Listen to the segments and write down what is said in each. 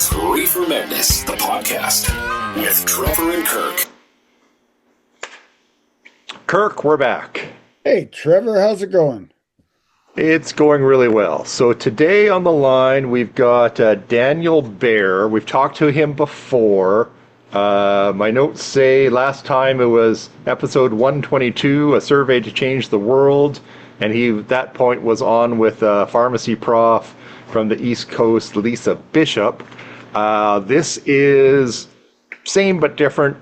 It's Reefer Madness, the podcast, with Trevor and Kirk. Kirk, we're back. Hey, Trevor, how's it going? It's going really well. So today on the line, we've got Daniel Baer. We've talked to him before. My notes say last time it was episode 122, A Survey to Change the World. And he, at that point, was on with a pharmacy prof from the East Coast, Lisa Bishop. This is same but different.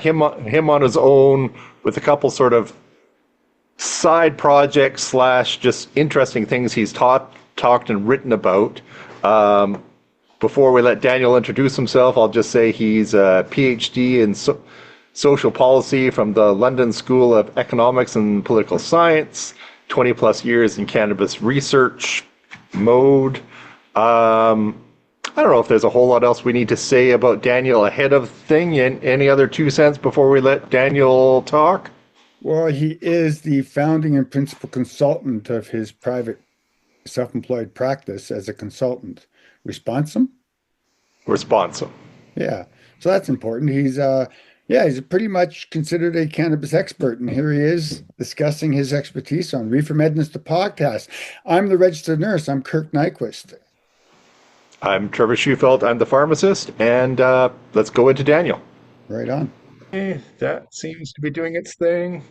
Him on his own with a couple sort of side projects slash just interesting things he's talked and written about. Before we let Daniel introduce himself, I'll just say he's a PhD in social policy from the London School of Economics and Political Science, 20 plus years in cannabis research mode. I don't know if there's a whole lot else we need to say about Daniel ahead of thing. Any other 2 cents before we let Daniel talk? Well, he is the founding and principal consultant of his private self-employed practice as a consultant. Responsum? Responsum. Yeah. So that's important. He's pretty much considered a cannabis expert, and here he is discussing his expertise on Reefer Madness, the podcast. I'm the registered nurse. I'm Kirk Nyquist. I'm Trevor Schufelt. I'm the pharmacist, and let's go into Daniel. Right on. Okay, that seems to be doing its thing.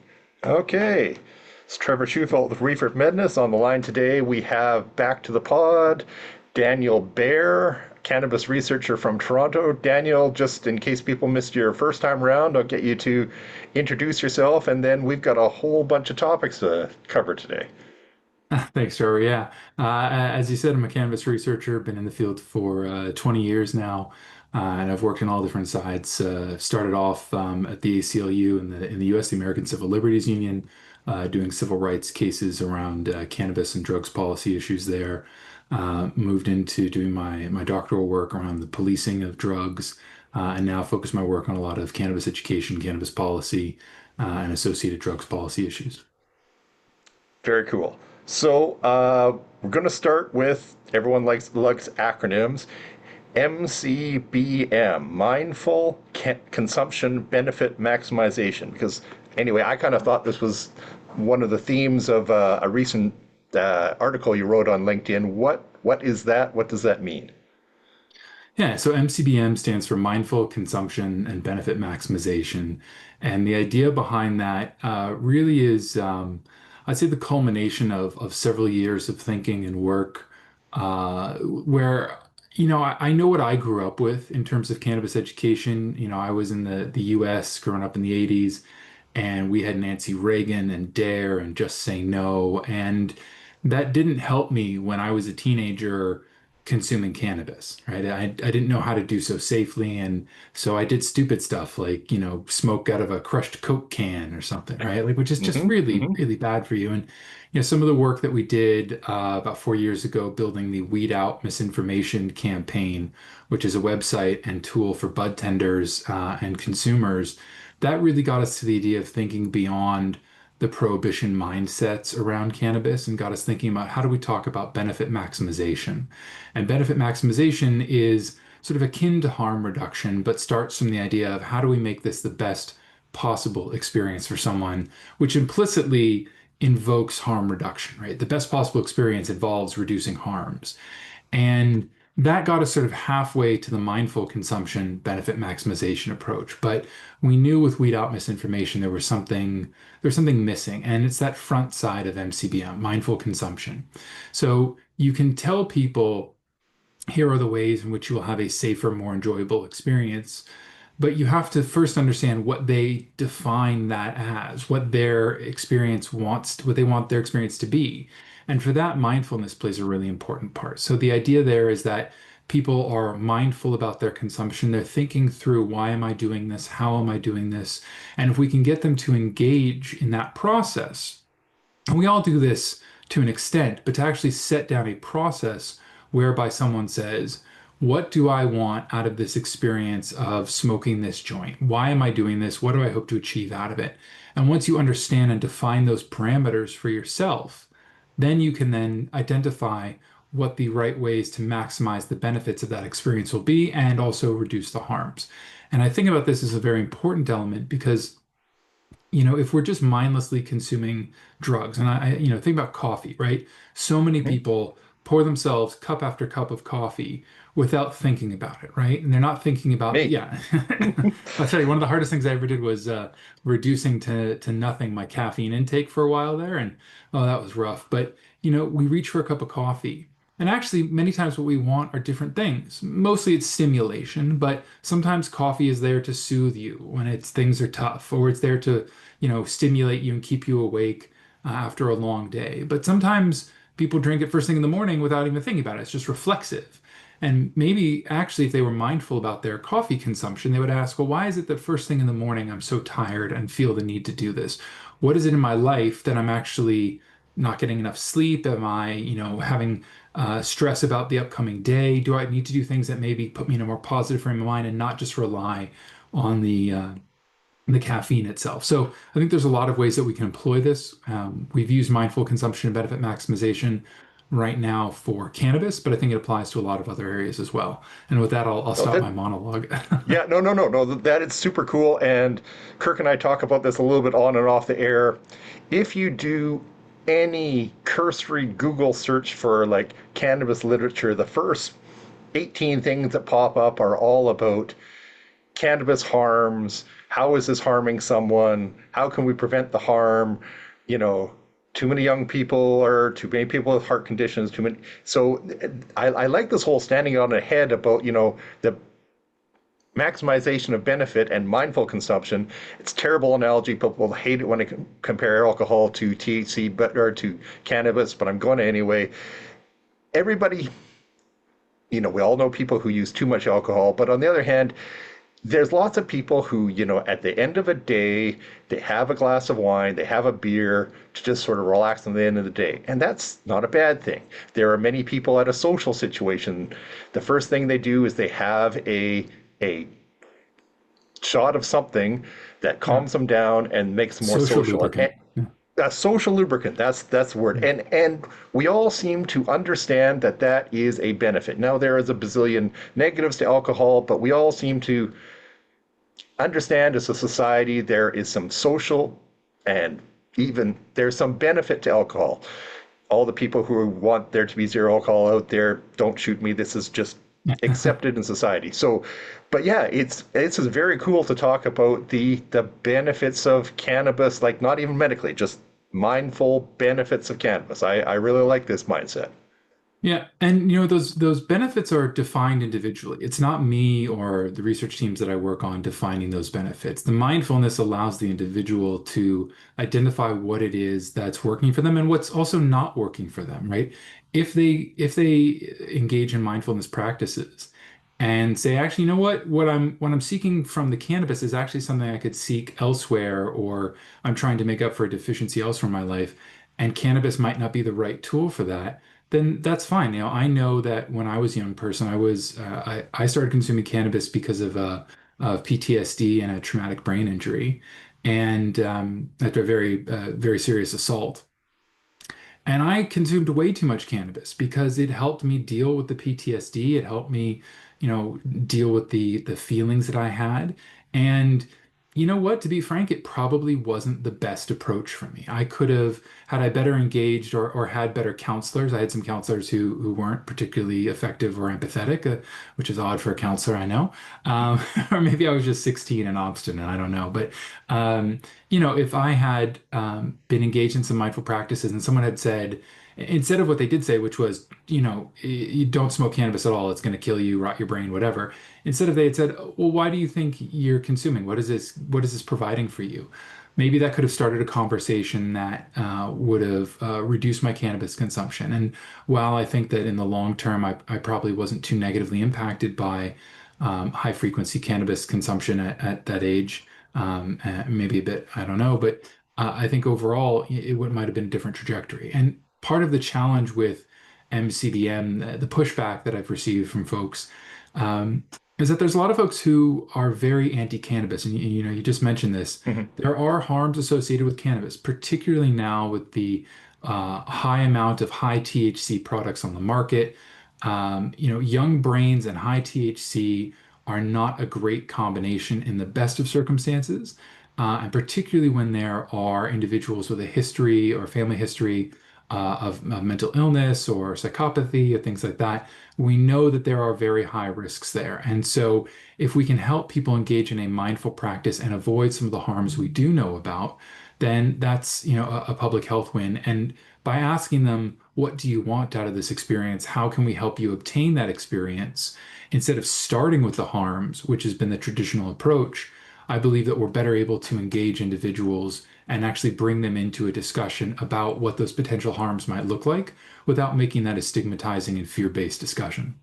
Okay, it's Trevor Schufelt with Reefer Madness. On the line today, we have back to the pod, Daniel Baer, cannabis researcher from Toronto. Daniel, just in case people missed your first time around, I'll get you to introduce yourself, and then we've got a whole bunch of topics to cover today. Thanks, Trevor. Yeah. As you said, I'm a cannabis researcher, been in the field for 20 years now, and I've worked on all different sides. Started off at the ACLU in the US, the American Civil Liberties Union, doing civil rights cases around cannabis and drugs policy issues there. Moved into doing my doctoral work around the policing of drugs, and now focus my work on a lot of cannabis education, cannabis policy, and associated drugs policy issues. Very cool. So we're going to start with, everyone likes acronyms, MCBM, Mindful Consumption Benefit Maximization. Because anyway, I kind of thought this was one of the themes of a recent article you wrote on LinkedIn. What is that? What does that mean? Yeah, so MCBM stands for Mindful Consumption and Benefit Maximization. And the idea behind that really is, I'd say, the culmination of several years of thinking and work where, I know what I grew up with in terms of cannabis education. I was in the US growing up in the 80s, and we had Nancy Reagan and DARE and Just Say No. And that didn't help me when I was a teenager consuming cannabis, right? I didn't know how to do so safely. And so I did stupid stuff like, smoke out of a crushed Coke can or something, right? Like, which is just really, really bad for you. And, some of the work that we did about 4 years ago, building the Weed Out Misinformation campaign, which is a website and tool for bud tenders and consumers, that really got us to the idea of thinking beyond the prohibition mindsets around cannabis and got us thinking about how do we talk about benefit maximization. And benefit maximization is sort of akin to harm reduction, but starts from the idea of how do we make this the best possible experience for someone, which implicitly invokes harm reduction, right? The best possible experience involves reducing harms. And that got us sort of halfway to the mindful consumption benefit maximization approach. But we knew with Weed Out Misinformation there was something missing, and it's that front side of MCBM, mindful consumption. So you can tell people, here are the ways in which you will have a safer, more enjoyable experience, but you have to first understand what they define that as, what their experience what they want their experience to be. And for that, mindfulness plays a really important part. So the idea there is that people are mindful about their consumption. They're thinking through, why am I doing this? How am I doing this? And if we can get them to engage in that process, and we all do this to an extent, but to actually set down a process whereby someone says, what do I want out of this experience of smoking this joint? Why am I doing this? What do I hope to achieve out of it? And once you understand and define those parameters for yourself, then you can then identify what the right ways to maximize the benefits of that experience will be and also reduce the harms. And I think about this as a very important element because if we're just mindlessly consuming drugs, and think about coffee, right? So many Mhm. people pour themselves cup after cup of coffee without thinking about it, right? And they're not thinking about, Me. yeah. I'll tell you, one of the hardest things I ever did was reducing to nothing my caffeine intake for a while there, and oh, that was rough. But we reach for a cup of coffee. And actually, many times what we want are different things. Mostly it's stimulation, but sometimes coffee is there to soothe you when things are tough, or it's there to stimulate you and keep you awake after a long day. But sometimes people drink it first thing in the morning without even thinking about it. It's just reflexive. And maybe actually, if they were mindful about their coffee consumption, they would ask, well, why is it that first thing in the morning I'm so tired and feel the need to do this? What is it in my life that I'm actually not getting enough sleep? Am I, having stress about the upcoming day? Do I need to do things that maybe put me in a more positive frame of mind and not just rely on the caffeine itself? So I think there's a lot of ways that we can employ this. We've used mindful consumption and benefit maximization right now for cannabis, but I think it applies to a lot of other areas as well. And with that, I'll No, stop my monologue. yeah, no, no, no, no. That is super cool. And Kirk and I talk about this a little bit on and off the air. If you do any cursory Google search for like cannabis literature, the first 18 things that pop up are all about cannabis harms. How is this harming someone? How can we prevent the harm? You know, too many young people or too many people with heart conditions, too many. So I like this whole standing on a head about, the maximization of benefit and mindful consumption. It's a terrible analogy. People hate it when I compare alcohol to THC, or to cannabis, but I'm going to anyway. Everybody, we all know people who use too much alcohol, but on the other hand, there's lots of people who, at the end of a day, they have a glass of wine, they have a beer to just sort of relax at the end of the day. And that's not a bad thing. There are many people at a social situation. The first thing they do is they have a shot of something that Yeah. calms them down and makes them more Social social. lubricant. Yeah. A social lubricant, that's the word. And we all seem to understand that that is a benefit. Now there is a bazillion negatives to alcohol, but we all seem to understand as a society there is some social, and even there's some benefit to alcohol. All the people who want there to be zero alcohol out there, don't shoot me. This is just accepted in society. So, but yeah, it's very cool to talk about the benefits of cannabis, like not even medically, just mindful benefits of cannabis. I really like this mindset. Yeah, and those benefits are defined individually. It's not me or the research teams that I work on defining those benefits. The mindfulness allows the individual to identify what it is that's working for them and what's also not working for them, right? If they engage in mindfulness practices and say, actually, you know what I'm seeking from the cannabis is actually something I could seek elsewhere, or I'm trying to make up for a deficiency elsewhere in my life, and cannabis might not be the right tool for that, then that's fine. I know that when I was a young person, I started consuming cannabis because of PTSD and a traumatic brain injury, and after a very serious assault. And I consumed way too much cannabis because it helped me deal with the PTSD. It helped me, deal with the feelings that I had. And you know what? To be frank, it probably wasn't the best approach for me. I could have, had I better engaged or had better counselors. I had some counselors who weren't particularly effective or empathetic, which is odd for a counselor, I know. Or maybe I was just 16 and obstinate. I don't know. But if I had been engaged in some mindful practices and someone had said, instead of what they did say, which was, you don't smoke cannabis at all, it's going to kill you, rot your brain, whatever. Instead of they had said, well, why do you think you're consuming? What is this providing for you? Maybe that could have started a conversation that would have reduced my cannabis consumption. And while I think that in the long term, I probably wasn't too negatively impacted by high frequency cannabis consumption at that age, maybe a bit, I don't know, but I think overall it might have been a different trajectory. And part of the challenge with MCBM, the pushback that I've received from folks, um, is that there's a lot of folks who are very anti-cannabis, and you just mentioned this. Mhm. There are harms associated with cannabis, particularly now with the high amount of high THC products on the market. Young brains and high THC are not a great combination in the best of circumstances, and particularly when there are individuals with a history or family history of mental illness or psychopathy or things like that. We know that there are very high risks there. And so, if we can help people engage in a mindful practice and avoid some of the harms we do know about, then that's, a public health win. And by asking them, what do you want out of this experience? How can we help you obtain that experience? Instead of starting with the harms, which has been the traditional approach, I believe that we're better able to engage individuals and actually bring them into a discussion about what those potential harms might look like without making that a stigmatizing and fear-based discussion.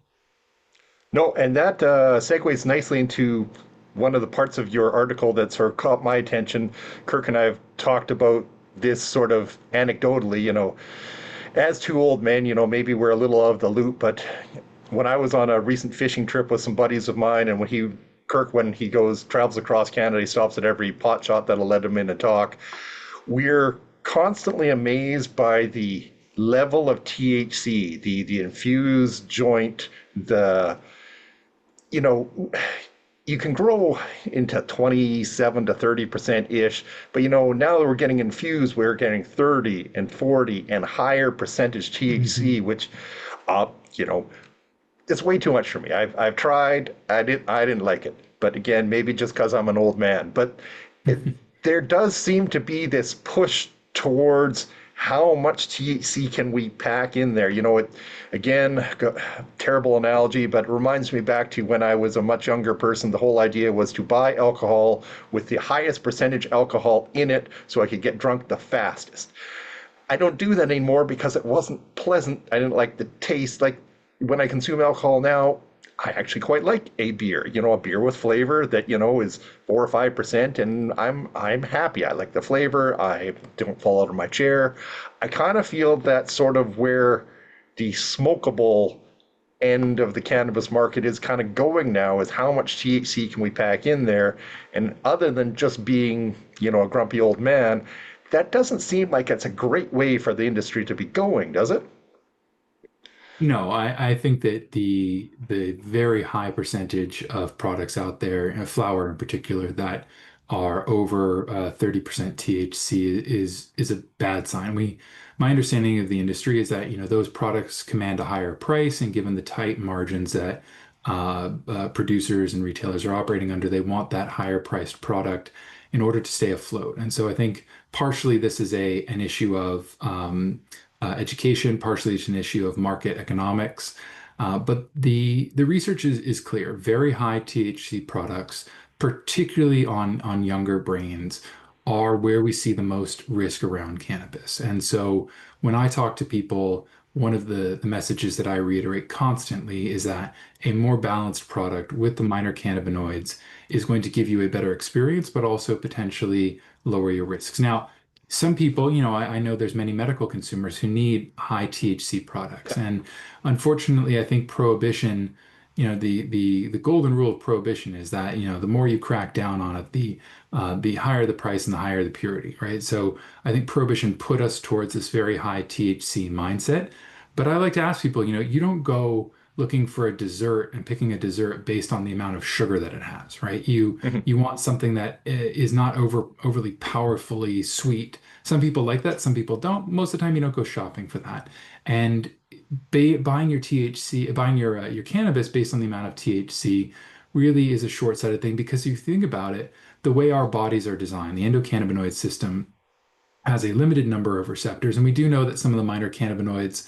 No, and that segues nicely into one of the parts of your article that sort of caught my attention. Kirk and I have talked about this sort of anecdotally, as two old men, maybe we're a little out of the loop, but when I was on a recent fishing trip with some buddies of mine, and Kirk, when he travels across Canada, he stops at every pot shop that'll let him in and talk. We're constantly amazed by the level of THC, the infused joint, you can grow into 27 to 30% ish, but now that we're getting infused, we're getting 30 and 40 and higher percentage THC, which, it's way too much for me. I've tried, I didn't like it, but again, maybe just because I'm an old man. But there does seem to be this push towards how much THC can we pack in there? Terrible analogy, but it reminds me back to when I was a much younger person. The whole idea was to buy alcohol with the highest percentage alcohol in it so I could get drunk the fastest. I don't do that anymore because it wasn't pleasant. I didn't like the taste. Like when I consume alcohol now, I actually quite like a beer, a beer with flavor that, is 4 or 5%, and I'm happy. I like the flavor. I don't fall out of my chair. I kind of feel that's sort of where the smokable end of the cannabis market is kind of going now, is how much THC can we pack in there? And other than just being, a grumpy old man, that doesn't seem like it's a great way for the industry to be going, does it? No, I think that the very high percentage of products out there, and flower in particular, that are over 30% THC is a bad sign. My understanding of the industry is that those products command a higher price, and given the tight margins that producers and retailers are operating under, they want that higher priced product in order to stay afloat. And so I think partially this is an issue of education, partially it's an issue of market economics. But the research is clear. Very high THC products, particularly on younger brains, are where we see the most risk around cannabis. And so when I talk to people, one of the messages that I reiterate constantly is that a more balanced product with the minor cannabinoids is going to give you a better experience, but also potentially lower your risks. Now, some people, I know there's many medical consumers who need high THC products. And unfortunately, I think prohibition, the golden rule of prohibition is that, the more you crack down on it, the higher the price and the higher the purity, right? So I think prohibition put us towards this very high THC mindset. But I like to ask people, you don't go looking for a dessert and picking a dessert based on the amount of sugar that it has, right? You want something that is not overly powerfully sweet. Some people like that, some people don't. Most of the time, you don't go shopping for that. And buying your THC, buying your cannabis based on the amount of THC really is a short-sighted thing, because if you think about it, the way our bodies are designed, the endocannabinoid system has a limited number of receptors, and we do know that some of the minor cannabinoids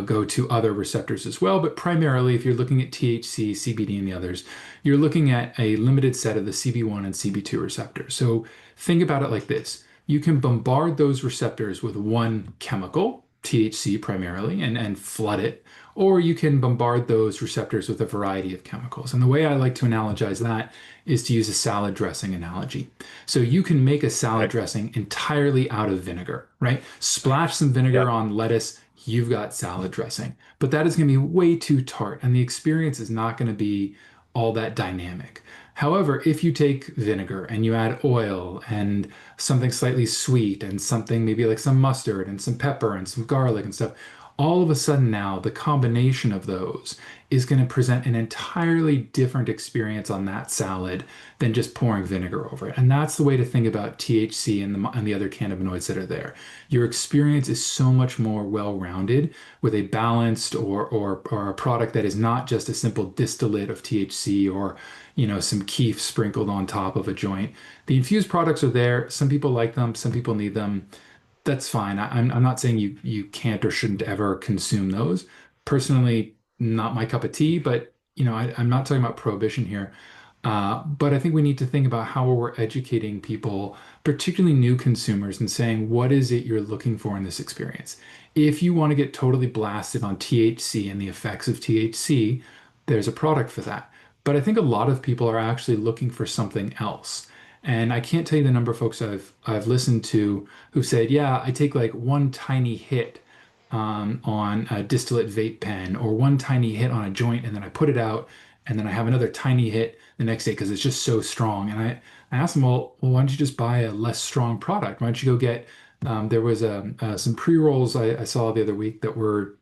go to other receptors as well. But primarily, if you're looking at THC, CBD, and the others, you're looking at a limited set of the CB1 and CB2 receptors. So think about it like this. You can bombard those receptors with one chemical, THC primarily, and flood it, or you can bombard those receptors with a variety of chemicals. And the way I like to analogize that is to use a salad dressing analogy. So you can make a salad dressing entirely out of vinegar, right? Splash some vinegar on lettuce, you've got salad dressing. But that is going to be way too tart, and the experience is not going to be all that dynamic. However, if you take vinegar and you add oil and something slightly sweet and something maybe like some mustard and some pepper and some garlic and stuff, all of a sudden now the combination of those is going to present an entirely different experience on that salad than just pouring vinegar over it. And that's the way to think about THC and the other cannabinoids that are there. Your experience is so much more well-rounded with a balanced or a product that is not just a simple distillate of THC or some keef sprinkled on top of a joint. The infused products are there. Some people like them, some people need them. That's fine. I'm not saying you can't or shouldn't ever consume those. Personally, not my cup of tea, but I'm not talking about prohibition here. But I think we need to think about how we're educating people, particularly new consumers, and saying, what is it you're looking for in this experience? If you want to get totally blasted on THC and the effects of THC, there's a product for that. But I think a lot of people are actually looking for something else. And I can't tell you the number of folks I've listened to who said, yeah, I take like one tiny hit on a distillate vape pen or one tiny hit on a joint and then I put it out and then I have another tiny hit the next day because it's just so strong. And I asked them, well, why don't you just buy a less strong product? Why don't you go get, there was some pre-rolls I saw the other week that were,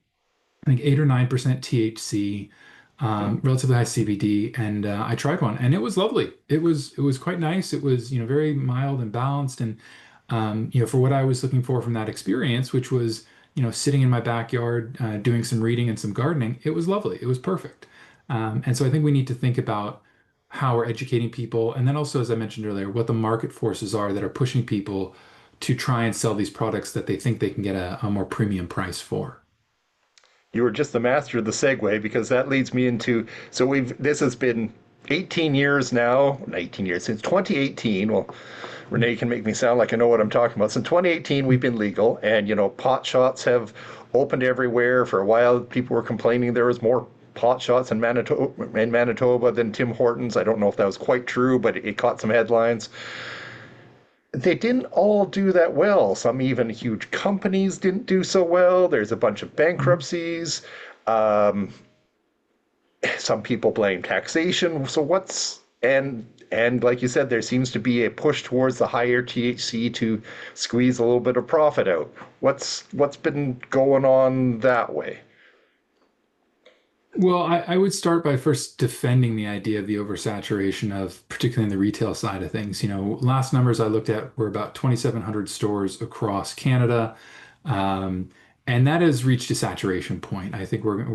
I think, 8 or 9% THC, relatively high CBD, and I tried one, and it was lovely. It was quite nice. It was very mild and balanced, and for what I was looking for from that experience, which was sitting in my backyard doing some reading and some gardening. It was lovely. It was perfect. And so I think we need to think about how we're educating people, and then also, as I mentioned earlier, what the market forces are that are pushing people to try and sell these products that they think they can get a more premium price for. You were just the master of the segue because that leads me into, so this has been 18 years now, 18 years, since 2018. Well, Renee can make me sound like I know what I'm talking about. Since 2018, we've been legal, and pot shops have opened everywhere. For a while, people were complaining there was more pot shops in Manitoba than Tim Hortons. I don't know if that was quite true, but it caught some headlines. They didn't all do that well. Some even huge companies didn't do so well. There's a bunch of bankruptcies. Some people blame taxation. So and like you said, there seems to be a push towards the higher THC to squeeze a little bit of profit out. What's been going on that way? Well, I would start by first defending the idea of the oversaturation of, particularly in the retail side of things. Last numbers I looked at were about 2,700 stores across Canada, and that has reached a saturation point. I think we're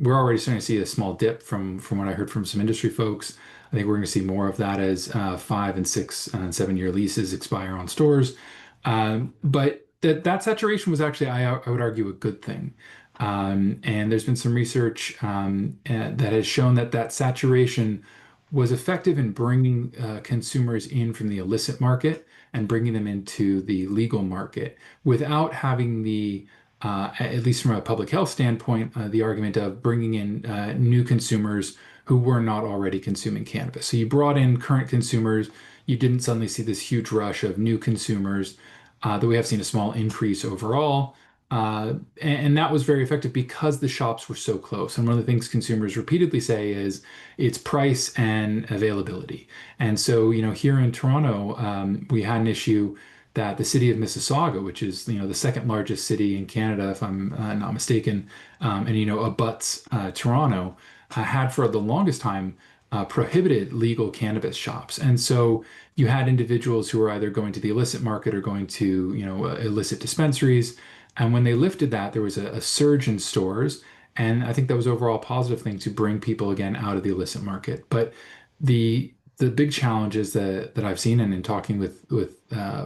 already starting to see a small dip from what I heard from some industry folks. I think we're going to see more of that as 5 and 6 and 7 year leases expire on stores. But that saturation was actually, I would argue, a good thing. And there's been some research that has shown that saturation was effective in bringing consumers in from the illicit market and bringing them into the legal market without having at least from a public health standpoint, the argument of bringing in new consumers who were not already consuming cannabis. So you brought in current consumers. You didn't suddenly see this huge rush of new consumers, though we have seen a small increase overall. And that was very effective because the shops were so close. And one of the things consumers repeatedly say is it's price and availability. And so, here in Toronto, we had an issue that the city of Mississauga, which is, the second largest city in Canada, if I'm not mistaken, and, abuts Toronto, had for the longest time prohibited legal cannabis shops. And so you had individuals who were either going to the illicit market or going to, illicit dispensaries. And when they lifted that, there was a surge in stores. And I think that was overall a positive thing to bring people again out of the illicit market. But the big challenges that I've seen, and in talking with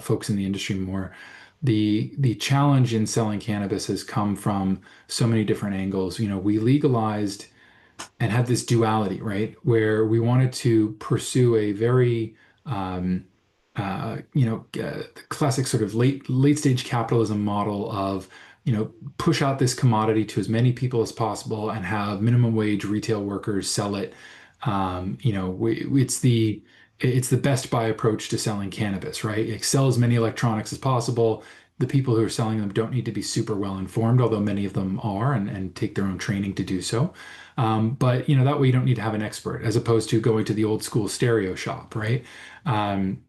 folks in the industry more, the challenge in selling cannabis has come from so many different angles. We legalized and had this duality, right, where we wanted to pursue a very the classic sort of late stage capitalism model of, push out this commodity to as many people as possible and have minimum wage retail workers sell it. It's the Best Buy approach to selling cannabis, right? Sell as many electronics as possible. The people who are selling them don't need to be super well informed, although many of them are and take their own training to do so. But that way you don't need to have an expert, as opposed to going to the old school stereo shop, right? Um,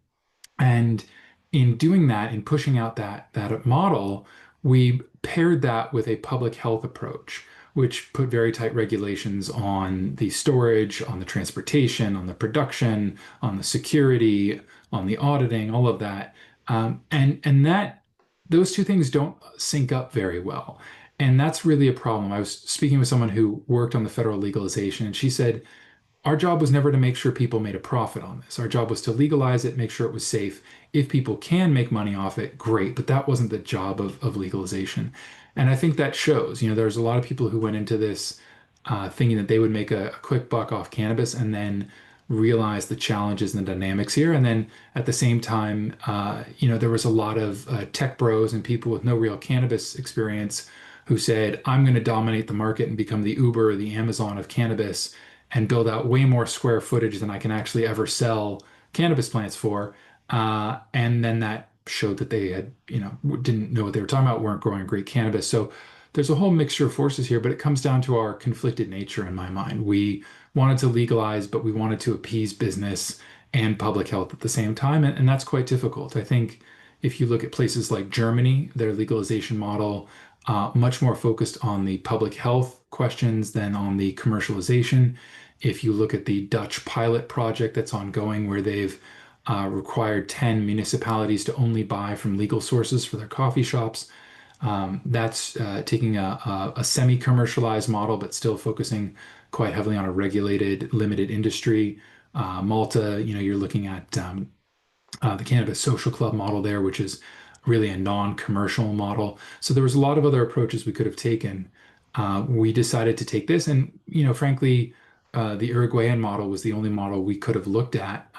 and in doing that, in pushing out that model, we paired that with a public health approach, which put very tight regulations on the storage, on the transportation, on the production, on the security, on the auditing, all of that. And that those two things don't sync up very well. And that's really a problem. I was speaking with someone who worked on the federal legalization, and she said, our job was never to make sure people made a profit on this. Our job was to legalize it, make sure it was safe. If people can make money off it, great. But that wasn't the job of legalization. And I think that shows. There's a lot of people who went into this thinking that they would make a quick buck off cannabis and then realize the challenges and the dynamics here. And then at the same time, there was a lot of tech bros and people with no real cannabis experience who said, I'm going to dominate the market and become the Uber or the Amazon of cannabis and build out way more square footage than I can actually ever sell cannabis plants for. And then that showed that they had, didn't know what they were talking about, weren't growing great cannabis. So there's a whole mixture of forces here, but it comes down to our conflicted nature in my mind. We wanted to legalize, but we wanted to appease business and public health at the same time. And that's quite difficult. I think if you look at places like Germany, their legalization model, much more focused on the public health questions than on the commercialization. If you look at the Dutch pilot project that's ongoing, where they've required 10 municipalities to only buy from legal sources for their coffee shops, that's taking a semi-commercialized model, but still focusing quite heavily on a regulated, limited industry. Malta, you're looking at the Cannabis Social Club model there, which is really a non-commercial model. So there was a lot of other approaches we could have taken. We decided to take this, and frankly, the Uruguayan model was the only model we could have looked at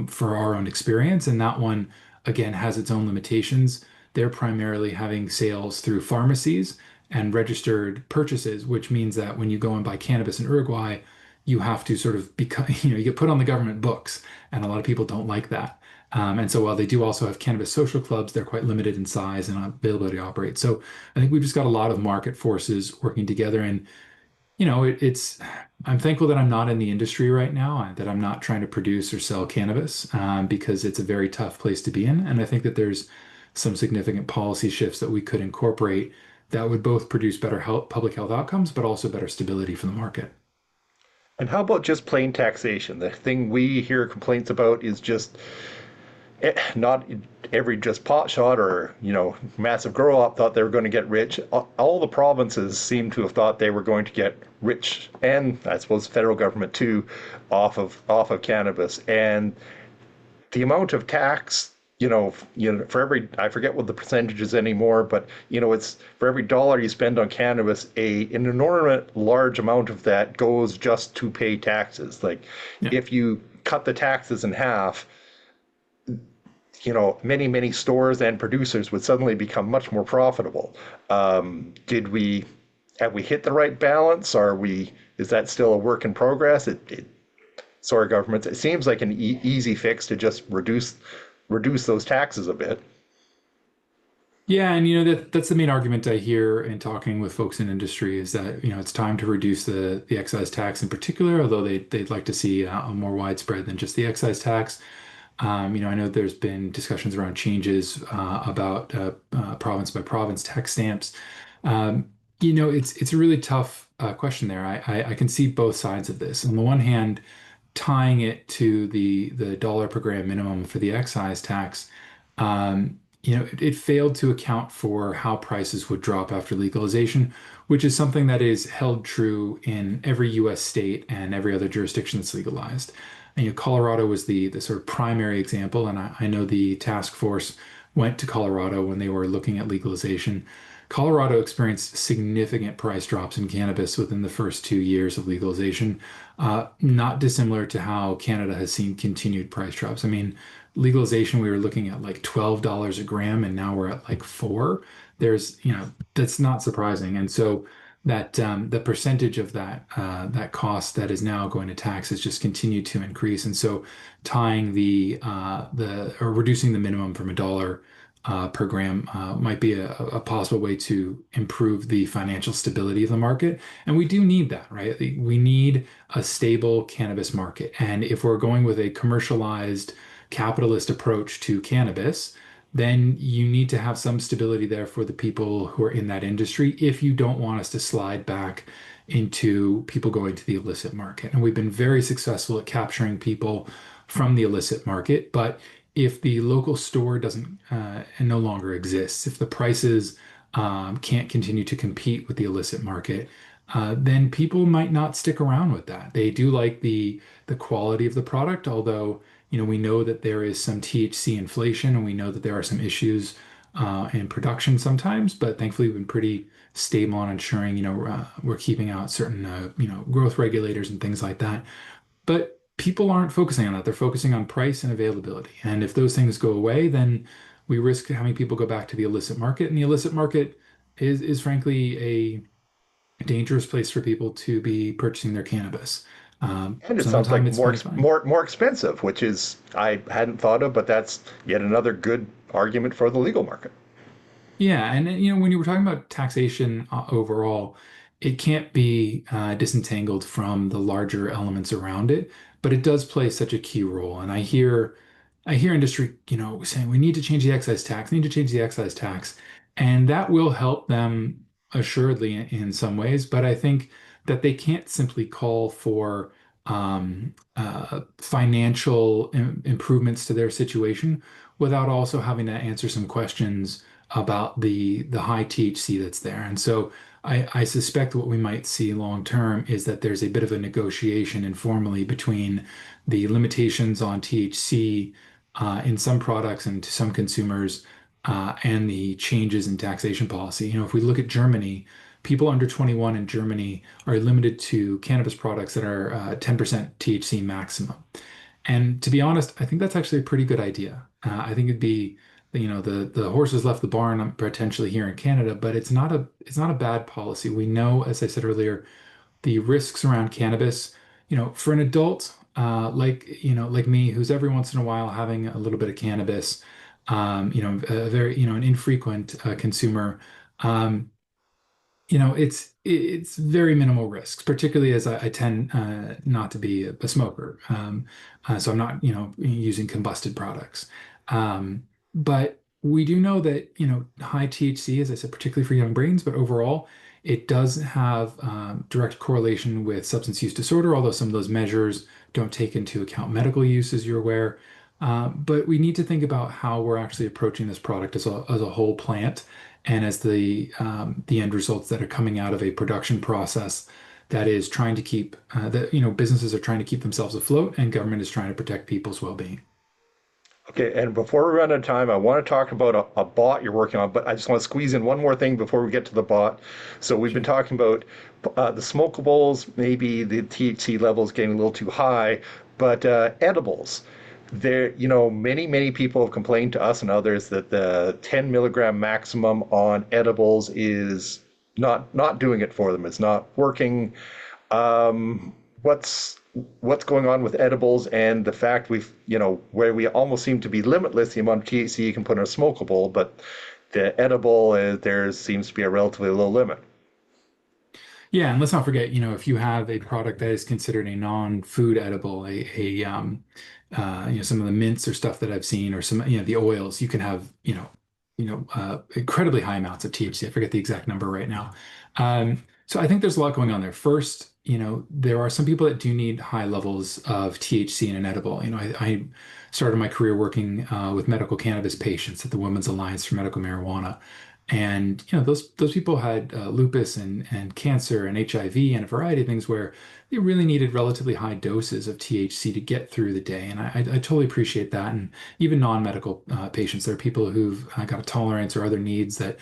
for our own experience, and that one again has its own limitations. They're primarily having sales through pharmacies and registered purchases, which means that when you go and buy cannabis in Uruguay, you have to sort of become, you get put on the government books, and a lot of people don't like that. And so while they do also have cannabis social clubs, they're quite limited in size and availability to operate. So I think we've just got a lot of market forces working together. And, I'm thankful that I'm not in the industry right now, that I'm not trying to produce or sell cannabis, because it's a very tough place to be in. And I think that there's some significant policy shifts that we could incorporate that would both produce better public health outcomes, but also better stability for the market. And how about just plain taxation? The thing we hear complaints about is just not every just pot shot or massive grow up thought they were going to get rich. All the provinces seem to have thought they were going to get rich, and I suppose the federal government too, off of cannabis. And the amount of tax, for every, I forget what the percentage is anymore, but it's for every dollar you spend on cannabis, an inordinate large amount of that goes just to pay taxes. Like, if you cut the taxes in half, many stores and producers would suddenly become much more profitable. Have we hit the right balance? Is that still a work in progress? Sorry, governments, it seems like an easy fix to just reduce those taxes a bit. Yeah, and that's the main argument I hear in talking with folks in industry is that it's time to reduce the excise tax in particular, although they'd like to see a more widespread than just the excise tax. I know there's been discussions around changes about province by province tax stamps. It's a really tough question there. I can see both sides of this. On the one hand, tying it to the dollar per gram minimum for the excise tax, it failed to account for how prices would drop after legalization, which is something that is held true in every U.S. state and every other jurisdiction that's legalized. Colorado was the sort of primary example, and I know the task force went to Colorado when they were looking at legalization. Colorado experienced significant price drops in cannabis within the first 2 years of legalization, not dissimilar to how Canada has seen continued price drops. Legalization, we were looking at like $12 a gram, and now we're at like $4. That's not surprising. And so that the percentage of that cost that is now going to tax has just continued to increase. And so tying or reducing the minimum from $1 per gram might be a possible way to improve the financial stability of the market. And we do need that, right? We need a stable cannabis market. And if we're going with a commercialized capitalist approach to cannabis, then you need to have some stability there for the people who are in that industry if you don't want us to slide back into people going to the illicit market. And we've been very successful at capturing people from the illicit market, but if the local store doesn't and no longer exists, if the prices can't continue to compete with the illicit market, then people might not stick around with that. They do like the quality of the product, although we know that there is some THC inflation, and we know that there are some issues in production sometimes. But thankfully, we've been pretty stable on ensuring we're keeping out certain growth regulators and things like that. But people aren't focusing on that. They're focusing on price and availability. And if those things go away, then we risk having people go back to the illicit market. And the illicit market is frankly a dangerous place for people to be purchasing their cannabis. And it Some of sounds the time like it's fine. more expensive, which is I hadn't thought of, but that's yet another good argument for the legal market. Yeah, and when you were talking about taxation overall, it can't be disentangled from the larger elements around it, but it does play such a key role. And I hear industry, saying we need to change the excise tax, need to change the excise tax, and that will help them assuredly in some ways. But I think that they can't simply call for financial improvements to their situation without also having to answer some questions about the high THC that's there. And so I suspect what we might see long term is that there's a bit of a negotiation informally between the limitations on THC in some products and to some consumers and the changes in taxation policy. If we look at Germany, people under 21 in Germany are limited to cannabis products that are 10% THC maximum. And to be honest, I think that's actually a pretty good idea. I think it'd be, the horses left the barn potentially here in Canada, but it's not a bad policy. We know, as I said earlier, the risks around cannabis, for an adult like me, who's every once in a while having a little bit of cannabis, a very, an infrequent consumer. It's very minimal risks, particularly as I tend not to be a smoker. So I'm not, using combusted products. But we do know that, high THC, as I said, particularly for young brains, but overall, it does have direct correlation with substance use disorder, although some of those measures don't take into account medical use, as you're aware. But we need to think about how we're actually approaching this product as a whole plant and as the end results that are coming out of a production process that is trying to keep businesses are trying to keep themselves afloat and government is trying to protect people's well-being. Okay, and before we run out of time, I want to talk about a bot you're working on, but I just want to squeeze in one more thing before we get to the bot. So we've been talking about the smokables, maybe the THC levels getting a little too high, but edibles. There, many people have complained to us and others that the 10 milligram maximum on edibles is not doing it for them. It's not working. What's going on with edibles and the fact where we almost seem to be limitless the amount of THC you can put in a smokable, but the edible there seems to be a relatively low limit. Yeah, and let's not forget, if you have a product that is considered a non-food edible, some of the mints or stuff that I've seen, or some, the oils, you can have, incredibly high amounts of THC. I forget the exact number right now. So I think there's a lot going on there. First, there are some people that do need high levels of THC in an edible. I started my career working with medical cannabis patients at the Women's Alliance for Medical Marijuana. And, those people had lupus and cancer and HIV and a variety of things where they really needed relatively high doses of THC to get through the day. And I totally appreciate that. And even non-medical patients, there are people who've got a tolerance or other needs that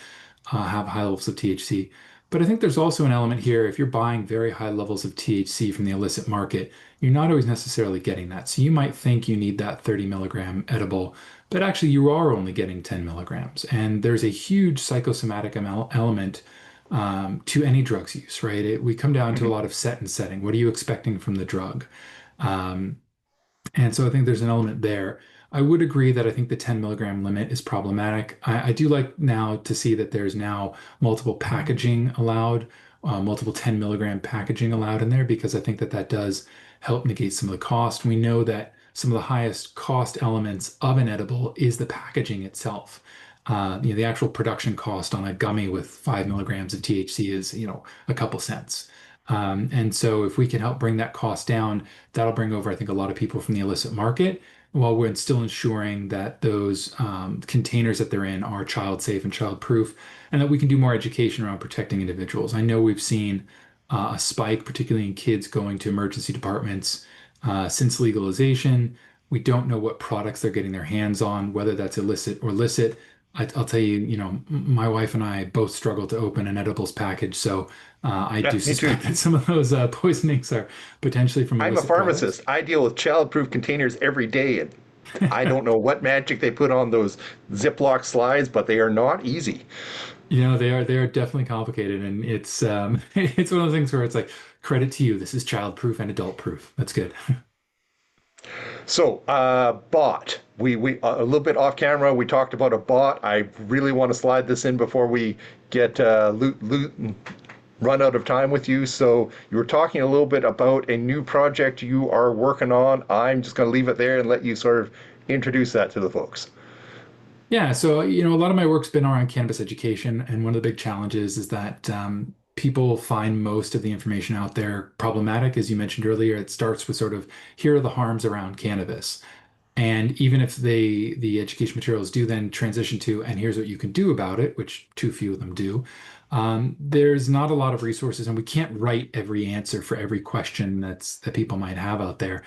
have high levels of THC. But I think there's also an element here, if you're buying very high levels of THC from the illicit market, you're not always necessarily getting that. So you might think you need that 30 milligram edible, but actually you are only getting 10 milligrams. And there's a huge psychosomatic element to any drugs use, right? We come down to a lot of set and setting. What are you expecting from the drug? And so I think there's an element there. I would agree that I think the 10 milligram limit is problematic. I do like now to see that there's now multiple packaging allowed, multiple 10 milligram packaging allowed in there, because I think that that does help negate some of the cost. We know that some of the highest cost elements of an edible is the packaging itself. The actual production cost on a gummy with 5 milligrams of THC is, a couple cents. And so if we can help bring that cost down, that'll bring over, I think, a lot of people from the illicit market, while we're still ensuring that those containers that they're in are child safe and child proof, and that we can do more education around protecting individuals. I know we've seen a spike, particularly in kids going to emergency departments since legalization. We don't know what products they're getting their hands on, whether that's illicit or licit. I'll tell you, my wife and I both struggle to open an edibles package, so I Yeah, do me too. suspect that some of those poisonings are potentially from I'm a illicit products. pharmacist. I deal with child-proof containers every day, and I don't know what magic they put on those Ziploc slides, but they are not easy. They are definitely complicated, and it's it's one of those things where it's like, credit to you, this is child proof and adult proof. That's good. So, bot. We a little bit off camera. We talked about a bot. I really want to slide this in before we get run out of time with you. So, you were talking a little bit about a new project you are working on. I'm just going to leave it there and let you sort of introduce that to the folks. Yeah, so a lot of my work's been around cannabis education, and one of the big challenges is that people find most of the information out there problematic. As you mentioned earlier, it starts with sort of, here are the harms around cannabis. And even if the education materials do then transition to, and here's what you can do about it, which too few of them do, there's not a lot of resources, and we can't write every answer for every question that people might have out there.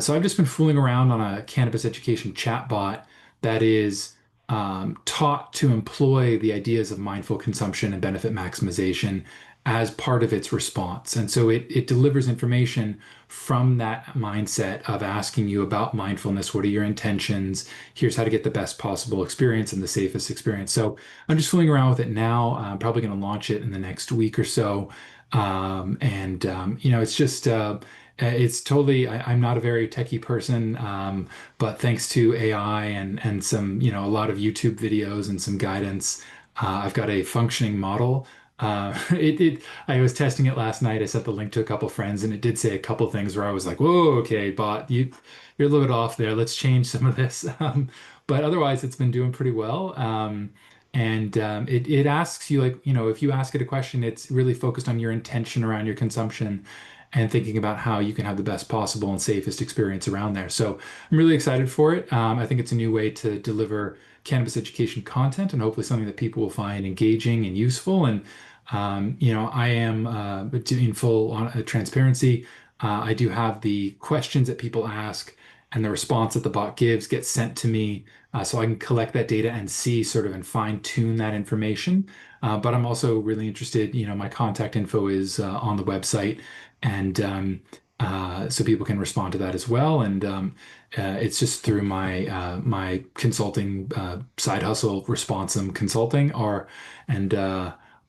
So I've just been fooling around on a cannabis education chatbot that is taught to employ the ideas of mindful consumption and benefit maximization as part of its response. And so it delivers information from that mindset of asking you about mindfulness. What are your intentions? Here's how to get the best possible experience and the safest experience. So I'm just fooling around with it now. I'm probably going to launch it in the next week or so. It's just it's totally, I'm not a very techie person, but thanks to AI and some, a lot of YouTube videos and some guidance, I've got a functioning model. I was testing it last night. I sent the link to a couple friends, and it did say a couple things where I was like, whoa, okay, bot, you're a little bit off there. Let's change some of this. But otherwise, it's been doing pretty well. It asks you, like, if you ask it a question, it's really focused on your intention around your consumption and thinking about how you can have the best possible and safest experience around there. So I'm really excited for it. I think it's a new way to deliver cannabis education content, and hopefully something that people will find engaging and useful. And I am in full transparency. I do have the questions that people ask, and the response that the bot gives gets sent to me, so I can collect that data and see sort of and fine tune that information. But I'm also really interested, my contact info is on the website, and so people can respond to that as well. And it's just through my consulting side hustle, Responsum Consulting, and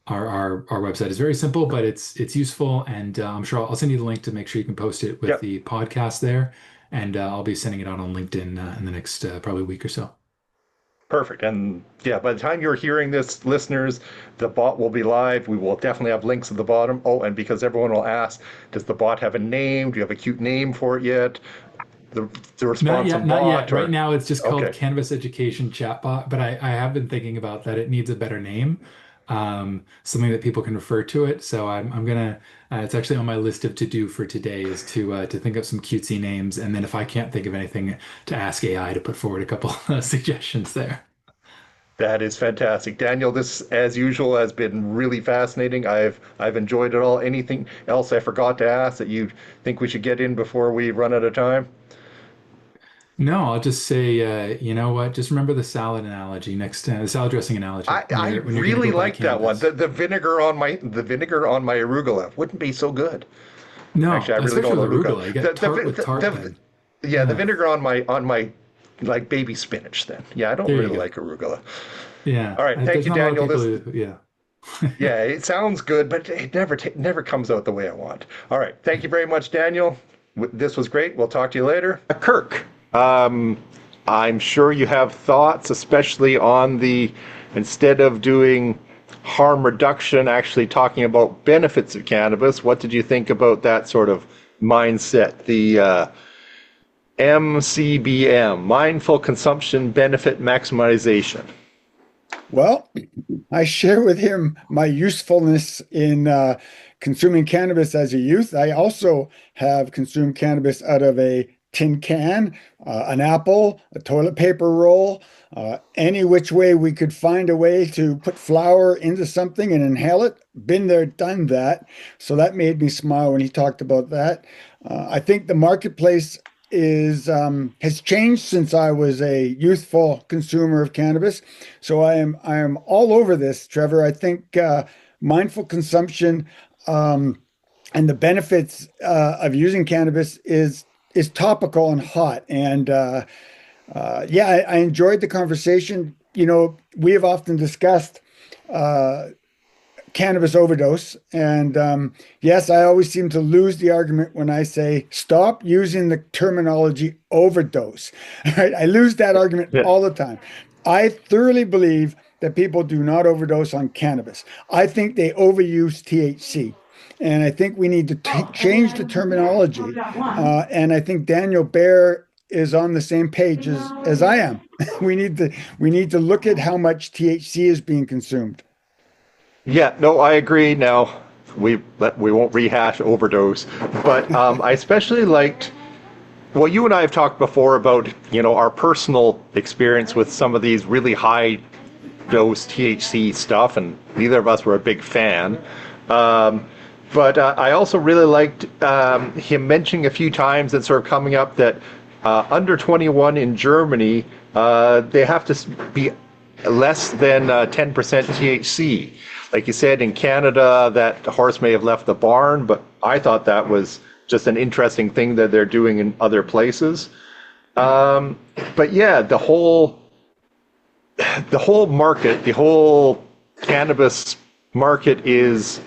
our website is very simple, but it's useful. And I'm sure I'll send you the link to make sure you can post it with Yep. the podcast there. And I'll be sending it out on LinkedIn in the next probably week or so. Perfect. And yeah, by the time you're hearing this, listeners, the bot will be live. We will definitely have links at the bottom. Oh, and because everyone will ask, does the bot have a name? Do you have a cute name for it yet? The responsive Not bot? yet. Right now, it's just called Okay. Cannabis Education Chatbot, but I have been thinking about that. It needs a better name, something that people can refer to it. So I'm gonna. It's actually on my list of to do for today, is to think of some cutesy names, and then if I can't think of anything, to ask AI to put forward a couple suggestions there. That is fantastic. Daniel, this, as usual, has been really fascinating. I've enjoyed it all. Anything else I forgot to ask that you think we should get in before we run out of time? No, I'll just say, you know what? Just remember the salad analogy next, the salad dressing analogy I when you're going to really go buy like that one. cannabis. The vinegar on my arugula wouldn't be so good. No, Actually, I really especially don't with know arugula. arugula, you get tart with tart then. Yeah, the Yeah, vinegar on my like baby spinach then. Yeah, I don't there you really go. like arugula. Yeah, All right, thank there's you, not a lot of Daniel. people This who, yeah. Yeah, it sounds good, but it never comes out the way I want. All right, thank you very much, Daniel. This was great. We'll talk to you later. Kirk, I'm sure you have thoughts, especially on the, instead of doing harm reduction, actually talking about benefits of cannabis. What did you think about that sort of mindset? The MCBM, mindful consumption benefit maximization. Well, I share with him my usefulness in consuming cannabis as a youth. I also have consumed cannabis out of a tin can, an apple, a toilet paper roll, any which way we could find a way to put flour into something and inhale it. Been there, done that. So that made me smile when he talked about that. I think the marketplace has changed since I was a youthful consumer of cannabis. So I am all over this, Trevor. I think mindful consumption and the benefits of using cannabis is topical and hot. And yeah, I enjoyed the conversation. You know, we have often discussed cannabis overdose. And yes, I always seem to lose the argument when I say stop using the terminology overdose. Right? I lose that argument all the time. I thoroughly believe that people do not overdose on cannabis. I think they overuse THC. And I think we need to change the terminology. And I think Daniel Baer is on the same page as I am. we need to look at how much THC is being consumed. Yeah, no, I agree. Now, we won't rehash overdose, but I especially liked, well, you and I have talked before about, you know, our personal experience with some of these really high dose THC stuff, and neither of us were a big fan. But I also really liked him mentioning a few times and sort of coming up that under 21 in Germany, they have to be less than 10% THC. Like you said, in Canada, that horse may have left the barn, but I thought that was just an interesting thing that they're doing in other places. But yeah, the whole market, the whole cannabis market is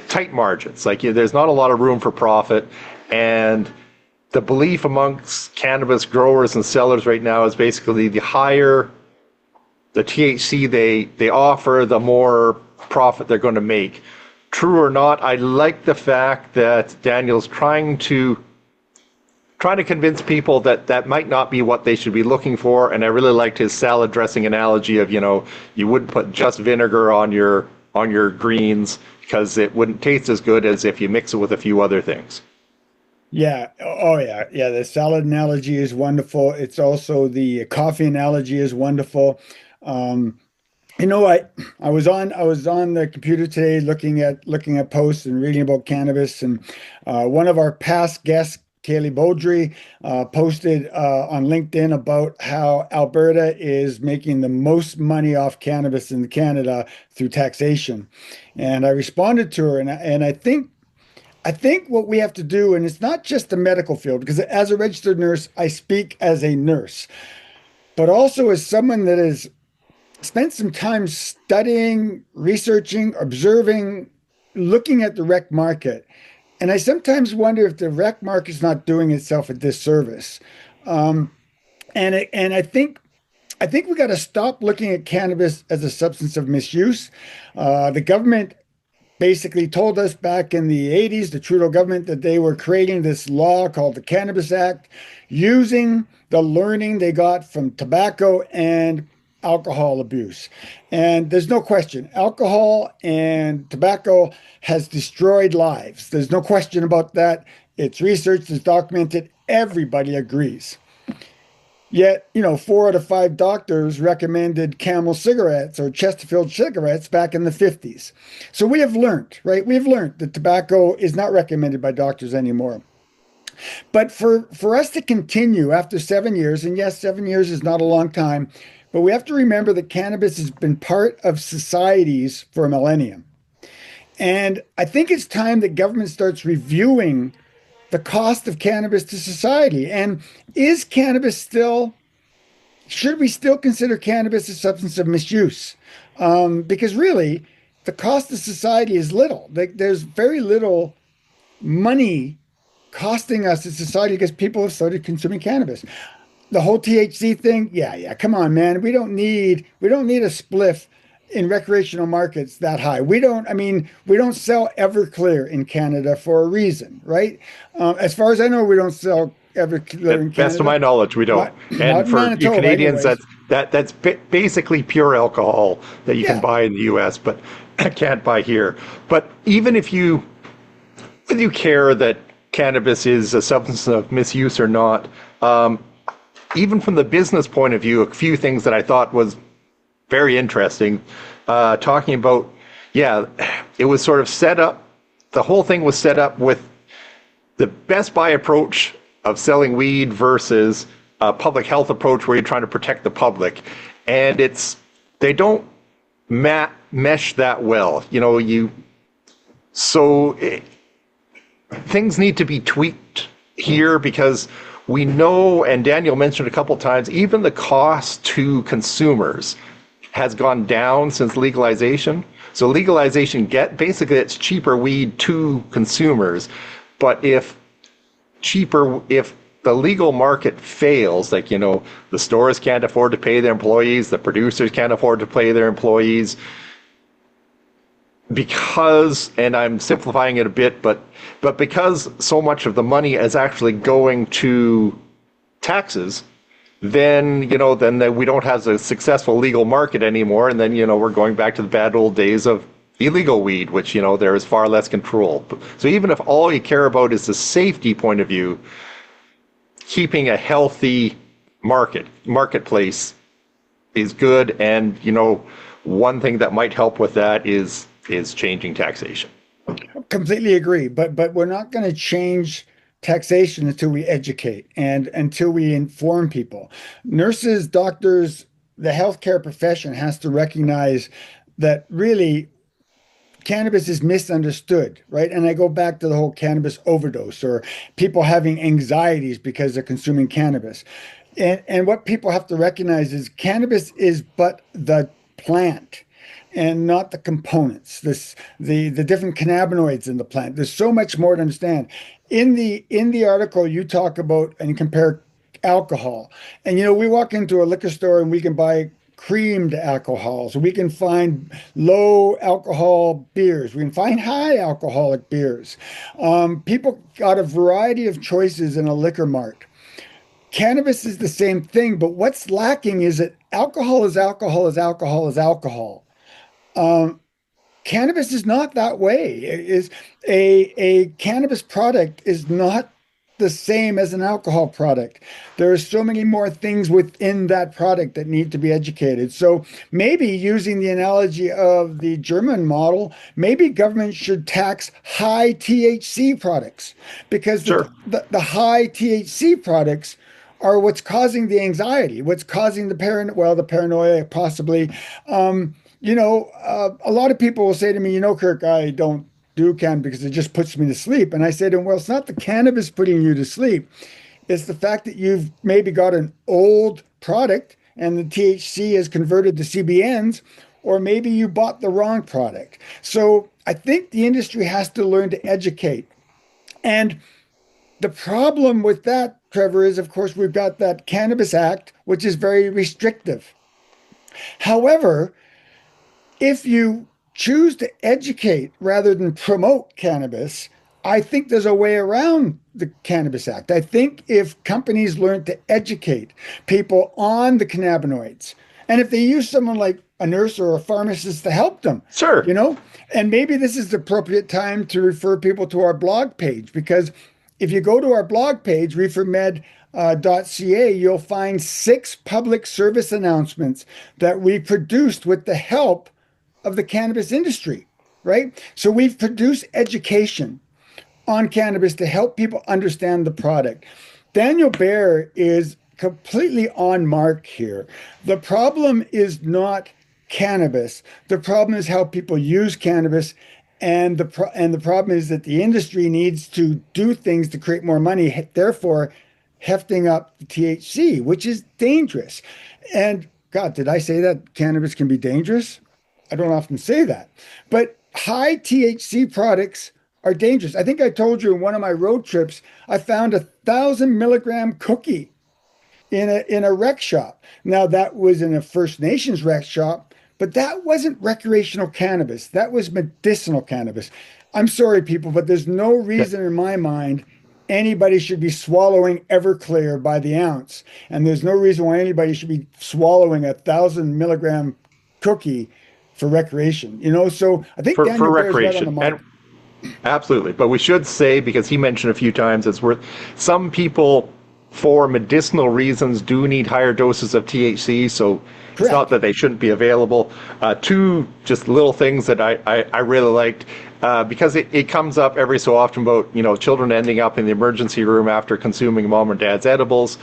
tight margins. Like, there's not a lot of room for profit, and the belief amongst cannabis growers and sellers right now is basically the higher the THC they offer, the more profit they're going to make. True or not, I like the fact that Daniel's trying to convince people that that might not be what they should be looking for. And I really liked his salad dressing analogy of, you know, you wouldn't put just vinegar on your greens because it wouldn't taste as good as if you mix it with a few other things. Yeah. Oh, yeah. Yeah. The salad analogy is wonderful. It's also the coffee analogy is wonderful. You know, I was on the computer today looking at posts and reading about cannabis, and one of our past guests, Kaylee Beaudry, posted on LinkedIn about how Alberta is making the most money off cannabis in Canada through taxation. And I responded to her, and I think what we have to do, and it's not just the medical field, because as a registered nurse, I speak as a nurse, but also as someone that has spent some time studying, researching, observing, looking at the rec market. And I sometimes wonder if the rec market's not doing itself a disservice. And I think we got to stop looking at cannabis as a substance of misuse. The government basically told us back in the 80s, the Trudeau government, that they were creating this law called the Cannabis Act, using the learning they got from tobacco and alcohol abuse. And there's no question, alcohol and tobacco has destroyed lives. There's no question about that. It's researched, it's documented, everybody agrees. Yet, you know, 4 out of 5 doctors recommended Camel cigarettes or Chesterfield cigarettes back in the 50s. So we have learned, right? We have learned that tobacco is not recommended by doctors anymore. But for us to continue after 7 years, and yes, 7 years is not a long time, but we have to remember that cannabis has been part of societies for a millennium. And I think it's time that government starts reviewing the cost of cannabis to society. And should we still consider cannabis a substance of misuse? Because really, the cost to society is little. There's very little money costing us as society because people have started consuming cannabis. the whole THC thing, yeah, come on, man. We don't need a spliff in recreational markets that high. I mean, we don't sell Everclear in Canada for a reason, right? As far as I know, we don't sell Everclear in Best of Canada. my knowledge, we don't. Not And in for you Manitoba, Canadians, anyways. that's basically pure alcohol that you can Yeah. buy in the U.S., but can't buy here. But even if you, whether you care that cannabis is a substance of misuse or not, even from the business point of view, a few things that I thought was very interesting. Talking about, yeah, it was sort of set up. The whole thing was set up with the Best Buy approach of selling weed versus a public health approach where you're trying to protect the public, and they don't mesh that well. Things need to be tweaked here because we know, and Daniel mentioned a couple times, even the cost to consumers has gone down since legalization. So legalization basically it's cheaper weed to consumers, but if the legal market fails, like, the stores can't afford to pay their employees, the producers can't afford to pay their employees, because, and I'm simplifying it a bit, but because so much of the money is actually going to taxes, then we don't have a successful legal market anymore, and then we're going back to the bad old days of illegal weed, which there is far less control. So even if all you care about is the safety point of view, keeping a healthy marketplace is good, and one thing that might help with that is changing taxation. Completely agree, but we're not going to change taxation until we educate and until we inform people. Nurses, doctors, the healthcare profession has to recognize that really cannabis is misunderstood, right? And I go back to the whole cannabis overdose or people having anxieties because they're consuming cannabis. And what people have to recognize is cannabis is but the plant and not the components, the different cannabinoids in the plant. There's so much more to understand. In the article, you talk about and compare alcohol. And we walk into a liquor store and we can buy creamed alcohols. We can find low alcohol beers. We can find high alcoholic beers. People got a variety of choices in a liquor mart. Cannabis is the same thing, but what's lacking is that alcohol is alcohol is alcohol is alcohol. Cannabis is not that way. It is a cannabis product is not the same as an alcohol product. There are so many more things within that product that need to be educated. So maybe using the analogy of the German model, maybe government should tax high THC products because Sure. the high THC products are what's causing the anxiety, what's causing the paranoia possibly. A lot of people will say to me, Kirk, I don't do cannabis because it just puts me to sleep. And I say to them, well, it's not the cannabis putting you to sleep. It's the fact that you've maybe got an old product and the THC has converted to CBNs, or maybe you bought the wrong product. So I think the industry has to learn to educate. And the problem with that, Trevor, is of course we've got that Cannabis Act, which is very restrictive. However, if you choose to educate rather than promote cannabis, I think there's a way around the Cannabis Act. I think if companies learn to educate people on the cannabinoids, and if they use someone like a nurse or a pharmacist to help them, Sure. and maybe this is the appropriate time to refer people to our blog page, because if you go to our blog page, reefermed.ca, you'll find 6 public service announcements that we produced with the help of the cannabis industry, right? So we've produced education on cannabis to help people understand the product. Daniel Baer is completely on mark here. The problem is not cannabis. The problem is how people use cannabis. And the problem is that the industry needs to do things to create more money, therefore hefting up the THC, which is dangerous. And God, did I say that cannabis can be dangerous? I don't often say that. But high THC products are dangerous. I think I told you in one of my road trips, I found 1,000 milligram cookie in a rec shop. Now that was in a First Nations rec shop, but that wasn't recreational cannabis. That was medicinal cannabis. I'm sorry, people, but there's no reason in my mind anybody should be swallowing Everclear by the ounce, and there's no reason why anybody should be swallowing 1,000 milligram cookie for recreation. So I think for Daniel Bear's right on the recreation. mark. Absolutely. But we should say, because he mentioned a few times, it's worth some people for medicinal reasons do need higher doses of THC. So it's not that they shouldn't be available. Two just little things that I really liked, because it comes up every so often about, children ending up in the emergency room after consuming mom or dad's edibles.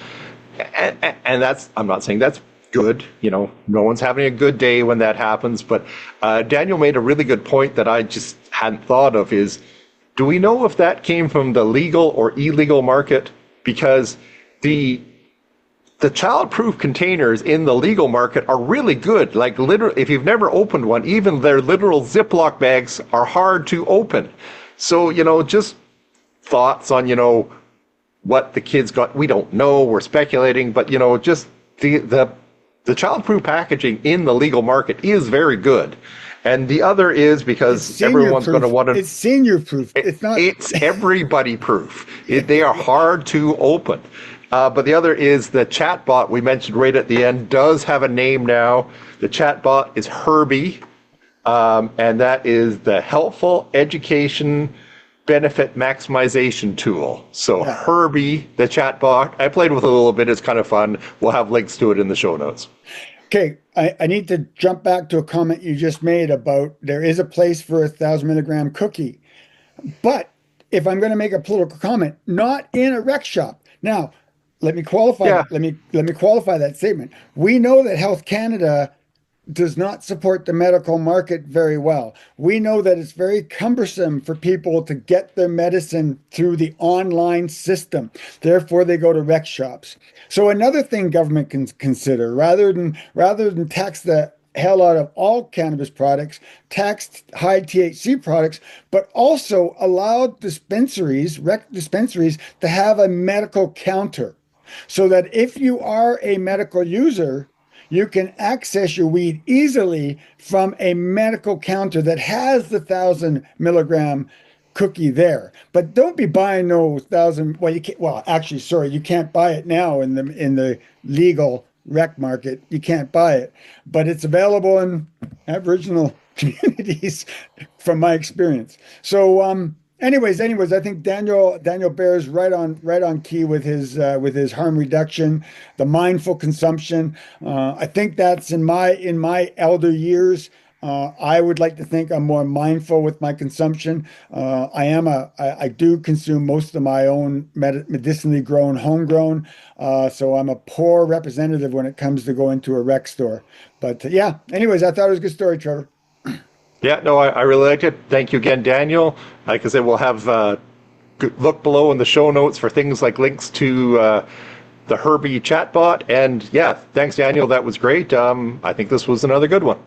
And that's, I'm not saying that's good. No one's having a good day when that happens. But Daniel made a really good point that I just hadn't thought of is, do we know if that came from the legal or illegal market? Because the child-proof containers in the legal market are really good. Like, literally, if you've never opened one, even their literal Ziploc bags are hard to open. So, just thoughts on, what the kids got. We don't know. We're speculating. But, just the child-proof packaging in the legal market is very good. And the other is because everyone's going to want to... It's senior proof. It's not... It's everybody proof. They are hard to open. But the other is the chatbot we mentioned right at the end does have a name now. The chatbot is HERBy, and that is the Helpful Education Benefit Maximization Tool. So HERBy, the chatbot, I played with it a little bit. It's kind of fun. We'll have links to it in the show notes. Okay, I need to jump back to a comment you just made about there is a place for 1,000 milligram cookie. But if I'm going to make a political comment, not in a rec shop. Now, let me qualify. Yeah. Let me qualify that statement. We know that Health Canada does not support the medical market very well. We know that it's very cumbersome for people to get their medicine through the online system. Therefore, they go to rec shops. So another thing government can consider, rather than tax the hell out of all cannabis products, tax high THC products, but also allow rec dispensaries to have a medical counter, so that if you are a medical user, you can access your weed easily from a medical counter that has the 1,000 milligram cookie there. But don't be buying no 1,000. Well, you can't. Well, actually, sorry, you can't buy it now in the legal rec market. You can't buy it, but it's available in Aboriginal communities, from my experience. So, anyways, I think Daniel Bear's right on key with his harm reduction, the mindful consumption. I think that's in my elder years. I would like to think I'm more mindful with my consumption. I do consume most of my own medicinally grown, homegrown. So I'm a poor representative when it comes to going to a rec store. But yeah, anyways, I thought it was a good story, Trevor. Yeah, no, I really liked it. Thank you again, Daniel. Like I said, we'll have look below in the show notes for things like links to the HERBy chatbot. And yeah, thanks, Daniel. That was great. I think this was another good one.